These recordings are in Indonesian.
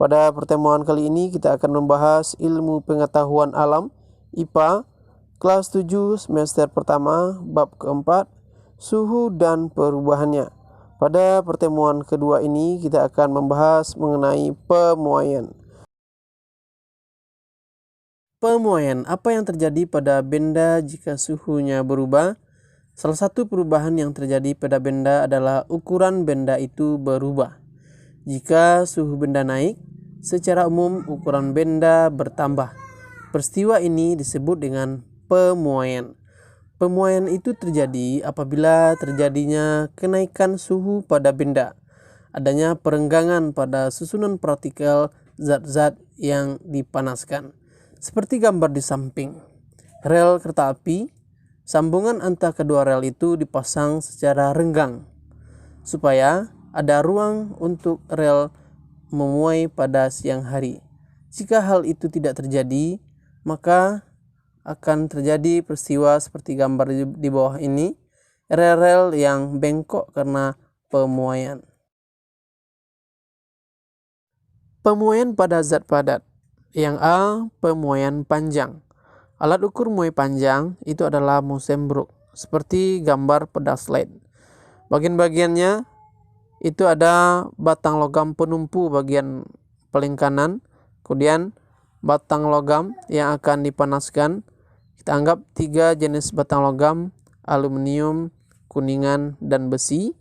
Pada pertemuan kali ini kita akan membahas ilmu pengetahuan alam IPA kelas 7 semester pertama bab keempat suhu dan perubahannya. Pada pertemuan kedua ini kita akan membahas mengenai pemuaian. Pemuaian, apa yang terjadi pada benda jika suhunya berubah? Salah satu perubahan yang terjadi pada benda adalah ukuran benda itu berubah. Jika suhu benda naik, secara umum ukuran benda bertambah. Peristiwa ini disebut dengan pemuaian. Pemuaian itu terjadi apabila terjadinya kenaikan suhu pada benda, adanya perenggangan pada susunan partikel zat-zat yang dipanaskan. Seperti gambar di samping, rel kereta api, sambungan antara kedua rel itu dipasang secara renggang, supaya ada ruang untuk rel memuai pada siang hari. Jika hal itu tidak terjadi, maka akan terjadi peristiwa seperti gambar di bawah ini, rel-rel yang bengkok karena pemuaian. Pemuaian pada zat padat. Yang A, pemuaian panjang. Alat ukur muai panjang itu adalah Mosembrug, seperti gambar pada slide. Bagian-bagiannya itu ada batang logam penumpu bagian paling kanan, kemudian batang logam yang akan dipanaskan. Kita anggap 3 jenis batang logam, aluminium, kuningan, dan besi.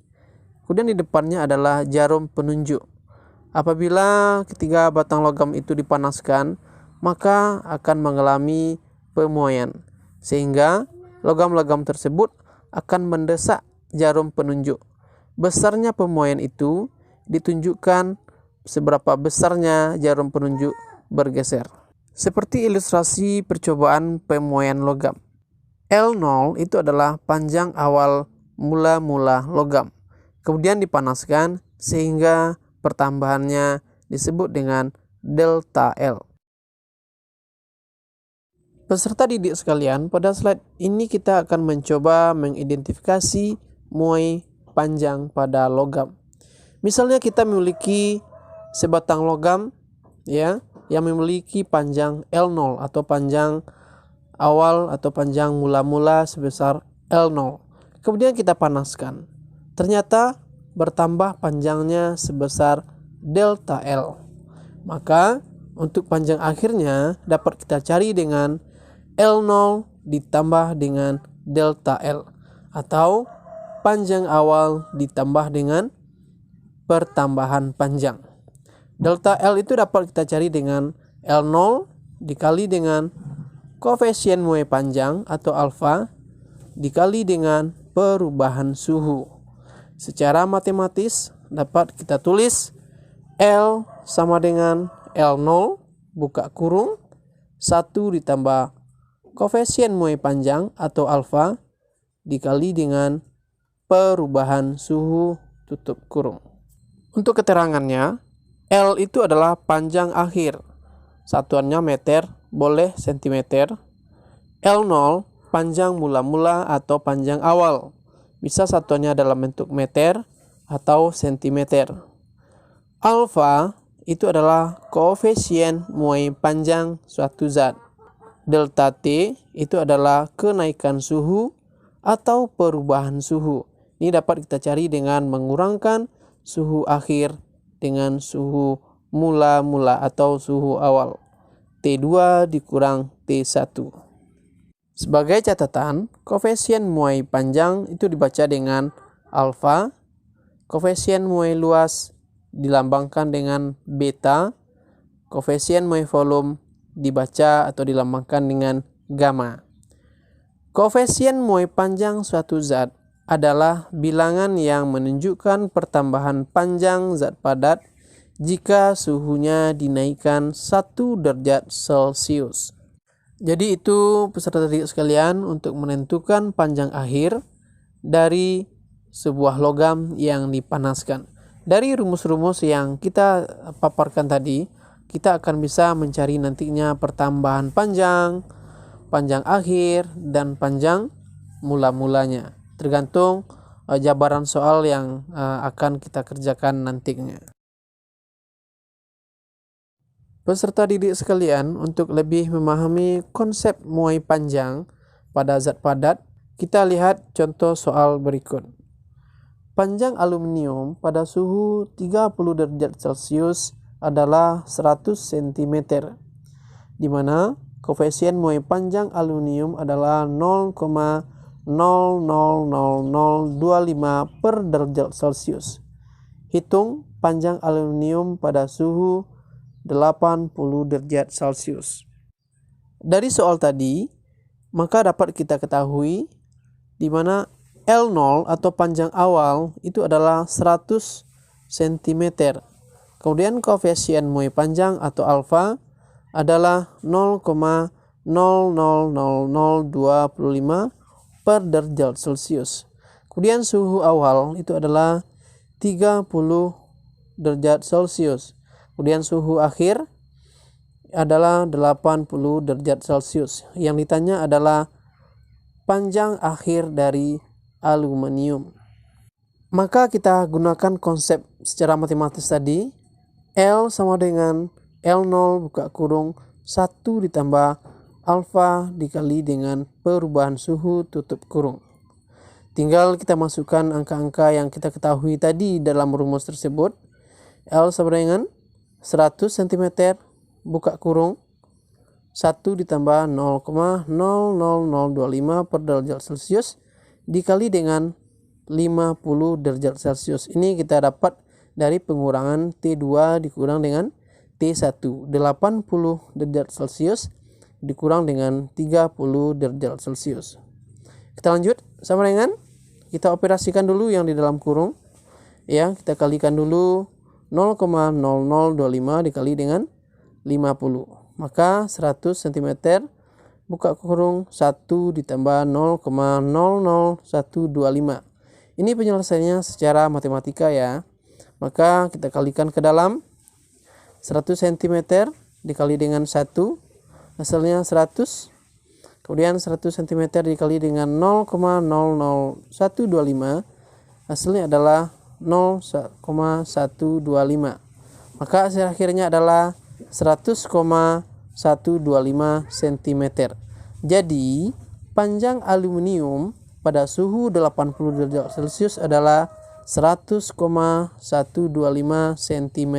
Kemudian di depannya adalah jarum penunjuk. Apabila ketiga batang logam itu dipanaskan, maka akan mengalami pemuaian, sehingga logam-logam tersebut akan mendesak jarum penunjuk. Besarnya pemuaian itu ditunjukkan seberapa besarnya jarum penunjuk bergeser. Seperti ilustrasi percobaan pemuaian logam. L0 itu adalah panjang awal mula-mula logam. Kemudian dipanaskan sehingga pertambahannya disebut dengan delta L. Peserta didik sekalian, pada slide ini kita akan mencoba mengidentifikasi muai panjang pada logam. Misalnya kita memiliki sebatang logam yang memiliki panjang L0 atau panjang awal atau panjang mula-mula sebesar L0. Kemudian kita panaskan. Ternyata bertambah panjangnya sebesar delta L. Maka untuk panjang akhirnya dapat kita cari dengan L0 ditambah dengan delta L, atau panjang awal ditambah dengan pertambahan panjang. Delta L itu dapat kita cari dengan L0 dikali dengan koefisien muai panjang atau alfa dikali dengan perubahan suhu. Secara matematis dapat kita tulis L sama dengan L0 buka kurung 1 ditambah koefisien muai panjang atau alfa dikali dengan perubahan suhu tutup kurung. Untuk keterangannya, L itu adalah panjang akhir. Satuannya meter, boleh sentimeter. L0 panjang mula-mula atau panjang awal. Bisa satuannya dalam bentuk meter atau sentimeter. Alfa itu adalah koefisien muai panjang suatu zat. Delta T itu adalah kenaikan suhu atau perubahan suhu. Ini dapat kita cari dengan mengurangkan suhu akhir dengan suhu mula-mula atau suhu awal. T2 dikurang T1. Sebagai catatan, koefisien muai panjang itu dibaca dengan alfa, koefisien muai luas dilambangkan dengan beta, koefisien muai volume dibaca atau dilambangkan dengan gamma. Koefisien muai panjang suatu zat adalah bilangan yang menunjukkan pertambahan panjang zat padat jika suhunya dinaikkan 1 derajat Celcius. Jadi itu peserta didik sekalian untuk menentukan panjang akhir dari sebuah logam yang dipanaskan. Dari rumus-rumus yang kita paparkan tadi, kita akan bisa mencari nantinya pertambahan panjang, panjang akhir, dan panjang mula-mulanya. Tergantung jabaran soal yang akan kita kerjakan nantinya. Peserta didik sekalian, untuk lebih memahami konsep muai panjang pada zat padat, kita lihat contoh soal berikut. Panjang aluminium pada suhu 30 derajat Celcius adalah 100 cm, di mana koefisien muai panjang aluminium adalah 0,00025 per derajat Celcius. Hitung panjang aluminium pada suhu 80 derajat Celcius. Dari soal tadi, maka dapat kita ketahui di mana L0 atau panjang awal itu adalah 100 cm. Kemudian koefisien muai panjang atau alfa adalah 0,00025 per derajat Celcius. Kemudian suhu awal itu adalah 30 derajat Celcius. Kemudian suhu akhir adalah 80 derajat Celcius. Yang ditanya adalah panjang akhir dari aluminium. Maka kita gunakan konsep secara matematis tadi. L sama dengan L0 buka kurung 1 ditambah alfa dikali dengan perubahan suhu tutup kurung. Tinggal kita masukkan angka-angka yang kita ketahui tadi dalam rumus tersebut. L sama dengan 100 cm buka kurung 1 ditambah 0,00025 per derajat Celcius dikali dengan 50 derajat Celcius. Ini kita dapat dari pengurangan T2 dikurang dengan T1. 80 derajat Celcius dikurang dengan 30 derajat Celcius. Kita lanjut sama dengan kita operasikan dulu yang di dalam kurung. Ya, kita kalikan dulu 0,0025 dikali dengan 50. Maka 100 cm buka kurung 1 ditambah 0,00125. Ini penyelesaiannya secara matematika ya. Maka kita kalikan ke dalam 100 cm dikali dengan 1, hasilnya 100. Kemudian 100 cm dikali dengan 0,00125, hasilnya adalah 0,125. Maka hasil akhirnya adalah 100,125 cm. Jadi panjang aluminium pada suhu 80 derajat Celcius adalah 100,125 cm.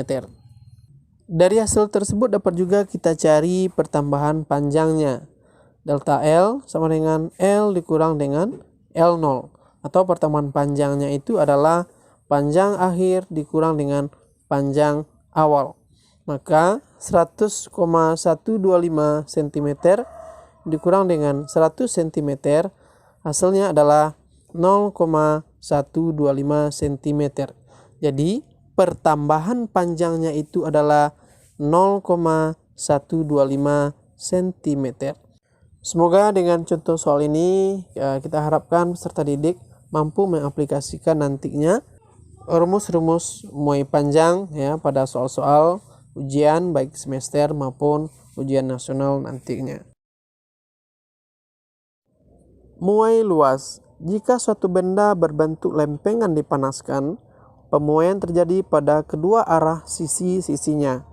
Dari hasil tersebut dapat juga kita cari pertambahan panjangnya. Delta L sama dengan L dikurang dengan L0, atau pertambahan panjangnya itu adalah panjang akhir dikurang dengan panjang awal. Maka 100,125 cm dikurang dengan 100 cm, hasilnya adalah 0,125 cm. Jadi pertambahan panjangnya itu adalah 0,125 cm. Semoga dengan contoh soal ini kita harapkan peserta didik mampu mengaplikasikan nantinya rumus-rumus muai panjang ya pada soal-soal ujian baik semester maupun ujian nasional nantinya. Muai luas. Jika suatu benda berbentuk lempengan dipanaskan, pemuaian terjadi pada kedua arah sisi-sisinya.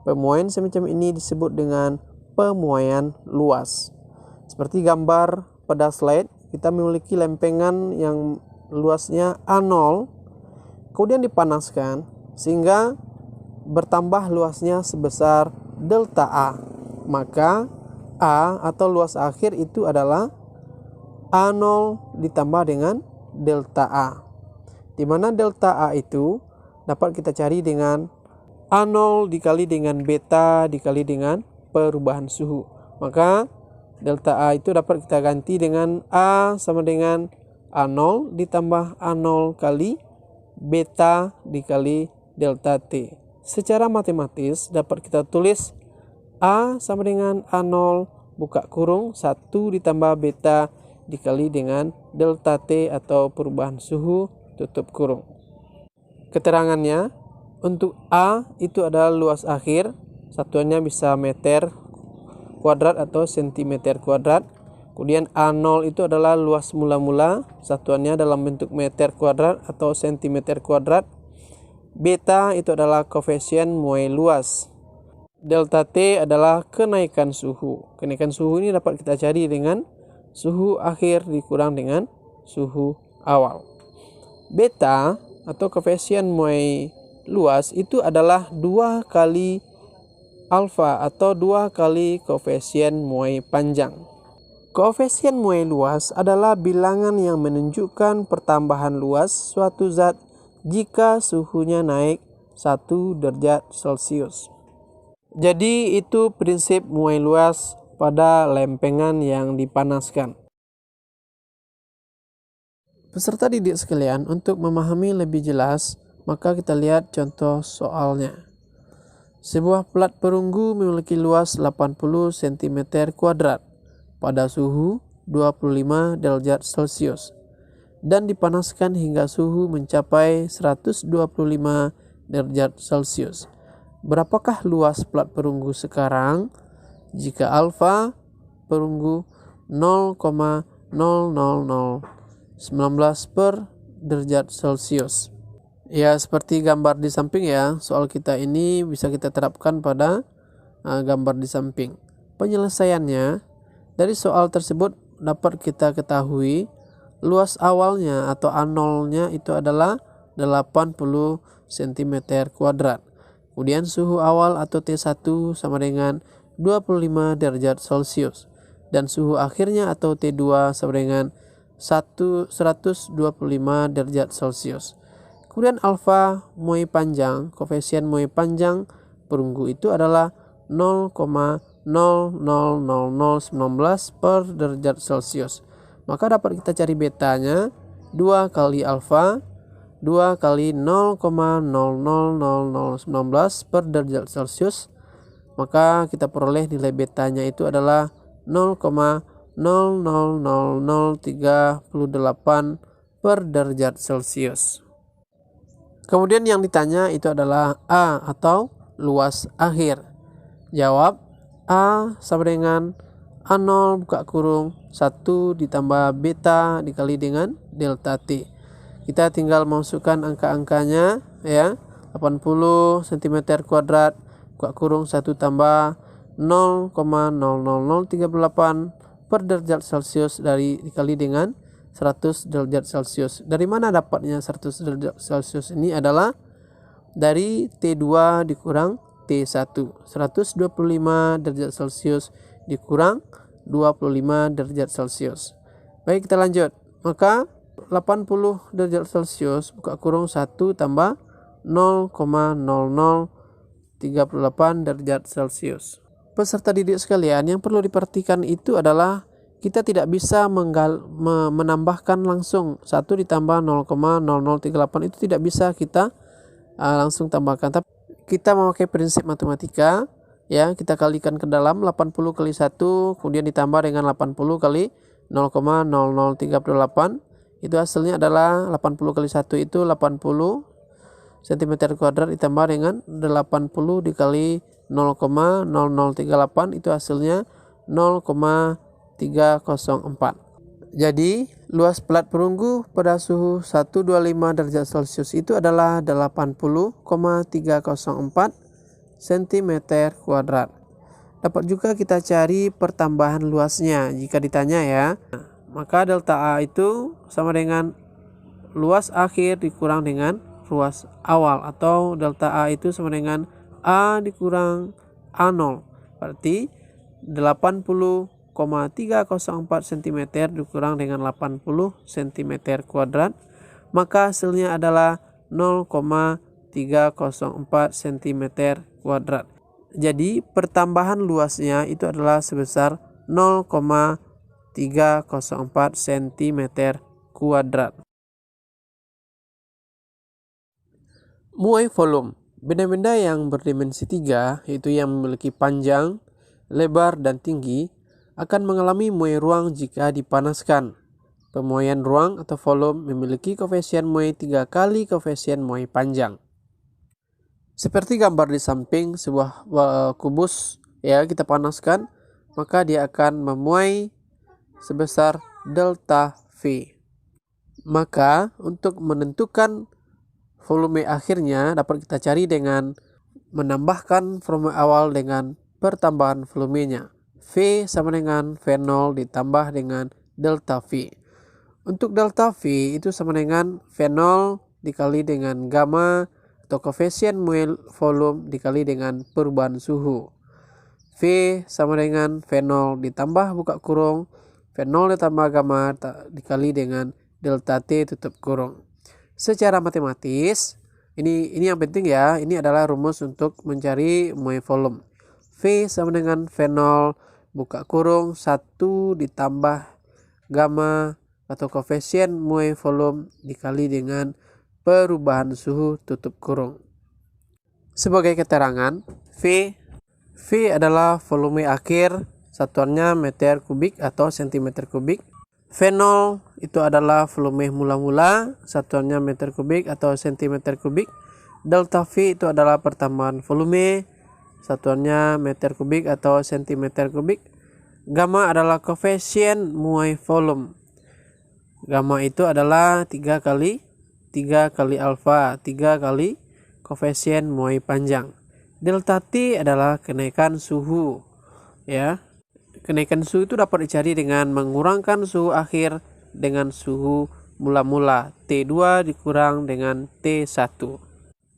Pemuaian semacam ini disebut dengan pemuaian luas. Seperti gambar pada slide, kita memiliki lempengan yang luasnya A0, kemudian dipanaskan sehingga bertambah luasnya sebesar delta A. Maka A atau luas akhir itu adalah A0 ditambah dengan delta A. Di mana delta A itu dapat kita cari dengan A0 dikali dengan beta dikali dengan perubahan suhu. Maka delta A itu dapat kita ganti dengan A sama dengan A0 ditambah A0 kali beta dikali delta T. Secara matematis dapat kita tulis A sama dengan A0 buka kurung 1 ditambah beta dikali dengan delta T atau perubahan suhu tutup kurung. Keterangannya, untuk A itu adalah luas akhir, satuannya bisa meter kuadrat atau sentimeter kuadrat. Kemudian A0 itu adalah luas mula-mula, satuannya dalam bentuk meter kuadrat atau sentimeter kuadrat. Beta itu adalah koefisien muai luas. Delta T adalah kenaikan suhu. Kenaikan suhu ini dapat kita cari dengan suhu akhir dikurang dengan suhu awal. Beta atau koefisien muai luas itu adalah 2 kali alfa atau 2 kali koefisien muai panjang. Koefisien muai luas adalah bilangan yang menunjukkan pertambahan luas suatu zat jika suhunya naik 1 derajat Celcius. Jadi itu prinsip muai luas pada lempengan yang dipanaskan. Peserta didik sekalian, untuk memahami lebih jelas, maka kita lihat contoh soalnya. Sebuah plat perunggu memiliki luas 80 cm² pada suhu 25 derajat Celcius dan dipanaskan hingga suhu mencapai 125 derajat Celcius. Berapakah luas plat perunggu sekarang? Jika alfa perunggu 0,00019 per derajat Celcius. Ya, seperti gambar di samping ya, soal kita ini bisa kita terapkan pada gambar di samping. Penyelesaiannya, dari soal tersebut dapat kita ketahui luas awalnya atau A0-nya itu adalah 80 cm². Kemudian suhu awal atau T1 sama dengan 25 derajat Celcius. Dan suhu akhirnya atau T2 sama dengan 125 derajat Celcius. Kemudian alfa muai panjang, koefisien muai panjang perunggu itu adalah 0,00019 per derajat Celcius. Maka dapat kita cari betanya 2 kali alfa 2 kali 0,00019 per derajat Celcius. Maka kita peroleh nilai betanya itu adalah 0,000038 per derajat Celcius. Kemudian yang ditanya itu adalah A atau luas akhir. Jawab, A sama dengan A0 buka kurung 1 ditambah beta dikali dengan delta T. Kita tinggal masukkan angka-angkanya ya. 80 cm² buka kurung 1 tambah 0,00038 per derajat Celcius dikali dengan 100 derajat Celcius. Dari mana dapatnya 100 derajat Celcius ini adalah dari T2 dikurang T1. 125 derajat Celcius dikurang 25 derajat Celcius. Baik, kita lanjut. Maka 80 derajat Celcius buka kurung 1 tambah 0,0038 derajat Celcius. Peserta didik sekalian, yang perlu diperhatikan itu adalah kita tidak bisa menambahkan langsung 1 ditambah 0,0038 itu tidak bisa kita langsung tambahkan. Tapi kita memakai prinsip matematika ya, kita kalikan ke dalam 80 kali 1 kemudian ditambah dengan 80 kali 0,0038. Itu hasilnya adalah 80 kali 1 itu 80 cm² ditambah dengan 80 dikali 0,0038 itu hasilnya 0,304. Jadi luas plat perunggu pada suhu 125 derajat Celcius itu adalah 80,304 cm². Dapat juga kita cari pertambahan luasnya jika ditanya ya. Maka delta A itu sama dengan luas akhir dikurang dengan luas awal, atau delta A itu sama dengan A dikurang A0. Berarti 80,304 cm dikurang dengan 80 cm². Maka hasilnya adalah 0,304 cm². Jadi pertambahan luasnya itu adalah sebesar 0,304 cm². Muai volume, benda-benda yang berdimensi 3, yaitu yang memiliki panjang, lebar, dan tinggi, akan mengalami muai ruang jika dipanaskan. Pemuaian ruang atau volume memiliki koefisien muai 3 kali koefisien muai panjang. Seperti gambar di samping, sebuah kubus ya kita panaskan, maka dia akan memuai sebesar delta V. Maka untuk menentukan volume akhirnya dapat kita cari dengan menambahkan volume awal dengan pertambahan volumenya. V sama dengan V0 ditambah dengan delta V. Untuk delta V itu sama dengan V0 dikali dengan gamma atau koefisien muai volume dikali dengan perubahan suhu. V sama dengan V0 ditambah buka kurung V0 ditambah gamma dikali dengan delta T tutup kurung. Secara matematis, ini yang penting ya, ini adalah rumus untuk mencari muai volume. V sama dengan V0 buka kurung 1 ditambah gamma atau koefisien muai volume dikali dengan perubahan suhu tutup kurung. Sebagai keterangan, V adalah volume akhir, satuannya meter kubik atau sentimeter kubik. V0 itu adalah volume mula-mula, satuannya meter kubik atau sentimeter kubik. Delta V itu adalah pertambahan volume, satuannya meter kubik atau sentimeter kubik. Gamma adalah koefisien muai volume. Gamma itu adalah 3 kali alfa, 3 kali koefisien muai panjang. Delta T adalah kenaikan suhu, ya. Kenaikan suhu itu dapat dicari dengan mengurangkan suhu akhir dengan suhu mula-mula. T2 dikurang dengan T1.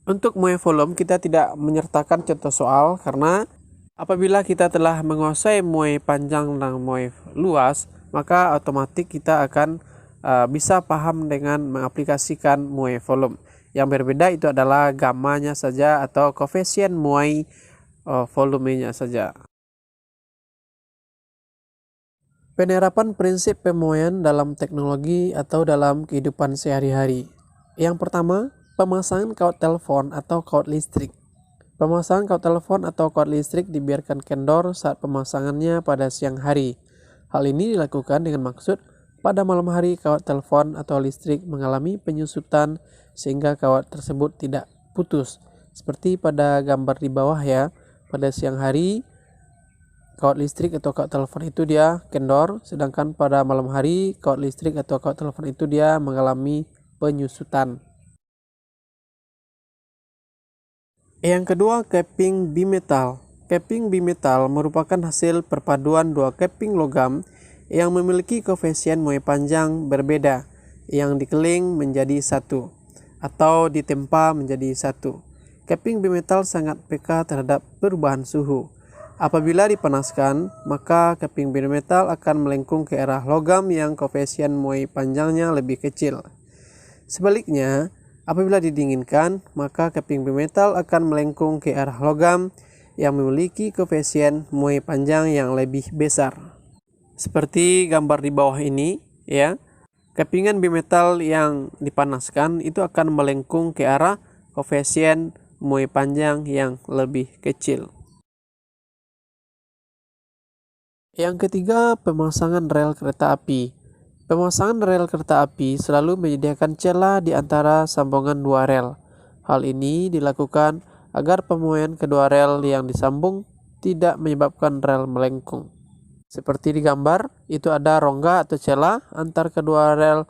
Untuk muai volume kita tidak menyertakan contoh soal karena apabila kita telah menguasai muai panjang dan muai luas, maka otomatis kita akan bisa paham dengan mengaplikasikan muai volume. Yang berbeda itu adalah gammanya saja atau koefisien muai volumenya saja. Penerapan prinsip pemuaian dalam teknologi atau dalam kehidupan sehari-hari. Yang pertama, pemasangan kaut telepon atau kaut listrik. Pemasangan kaut telepon atau kaut listrik dibiarkan kendor saat pemasangannya pada siang hari. Hal ini dilakukan dengan maksud pada malam hari kaut telepon atau listrik mengalami penyusutan sehingga kawat tersebut tidak putus. Seperti pada gambar di bawah ya, pada siang hari kawat listrik atau kawat telepon itu dia kendor, sedangkan pada malam hari kawat listrik atau kawat telepon itu dia mengalami penyusutan. Yang kedua, capping bimetal. Capping bimetal merupakan hasil perpaduan dua capping logam yang memiliki koefisien muai panjang berbeda yang dikeling menjadi satu atau ditempa menjadi satu. Capping bimetal sangat peka terhadap perubahan suhu. Apabila dipanaskan, maka capping bimetal akan melengkung ke arah logam yang koefisien muai panjangnya lebih kecil. Sebaliknya, apabila didinginkan, maka capping bimetal akan melengkung ke arah logam yang memiliki koefisien muai panjang yang lebih besar. Seperti gambar di bawah ini, ya. Cappingan bimetal yang dipanaskan itu akan melengkung ke arah koefisien muai panjang yang lebih kecil. Yang ketiga, pemasangan rel kereta api. Pemasangan rel kereta api selalu menyediakan celah di antara sambungan dua rel. Hal ini dilakukan agar pemuaian kedua rel yang disambung tidak menyebabkan rel melengkung. Seperti di gambar, itu ada rongga atau celah antar kedua rel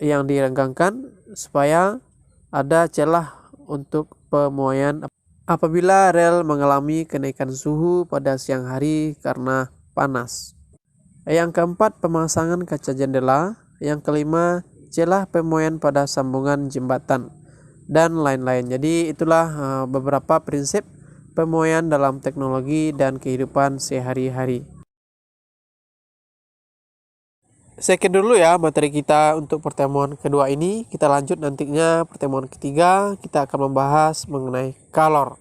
yang direnggangkan supaya ada celah untuk pemuaian apabila rel mengalami kenaikan suhu pada siang hari karena panas. Yang keempat, pemasangan kaca jendela. Yang kelima, celah pemuaian pada sambungan jembatan dan lain-lain. Jadi itulah beberapa prinsip pemuaian dalam teknologi dan kehidupan sehari-hari. Sekian dulu ya materi kita untuk pertemuan kedua ini. Kita lanjut nantinya pertemuan ketiga, kita akan membahas mengenai kalor.